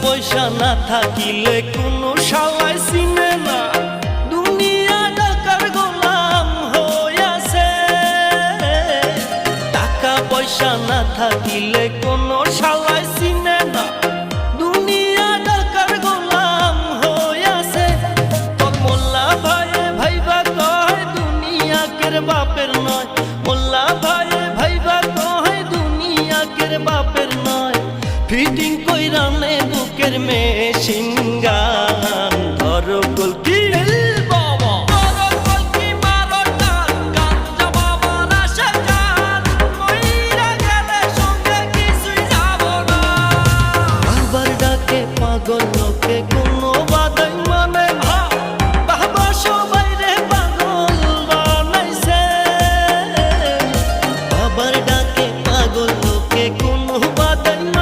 পয়সা না থাকিলে কোনো শালায় চিনে না, দুনিয়া টাকার গোলাম হইয়াছে। টাকা পয়সা না থাকিলে কোনো শালায় চিনে না, দুনিয়া টাকার গোলাম হইয়াছে। তোর মোল্লা ভাইয়ে ভাইবা কয় দুনিয়া কের বাপের নয়, মোল্লা ভাইয়ে ভাইবা কয় দুনিয়া কের বাপের নয়। ফিটিং কইরা নে বুকের মেশিন গান, ধরো কলকি বাবা, ধরো কলকি মারো টান, গাঞ্জা বাবার আশার গান, মইরা গেলে সঙ্গে কিছুই যাব না। বাবার ডাকে পাগল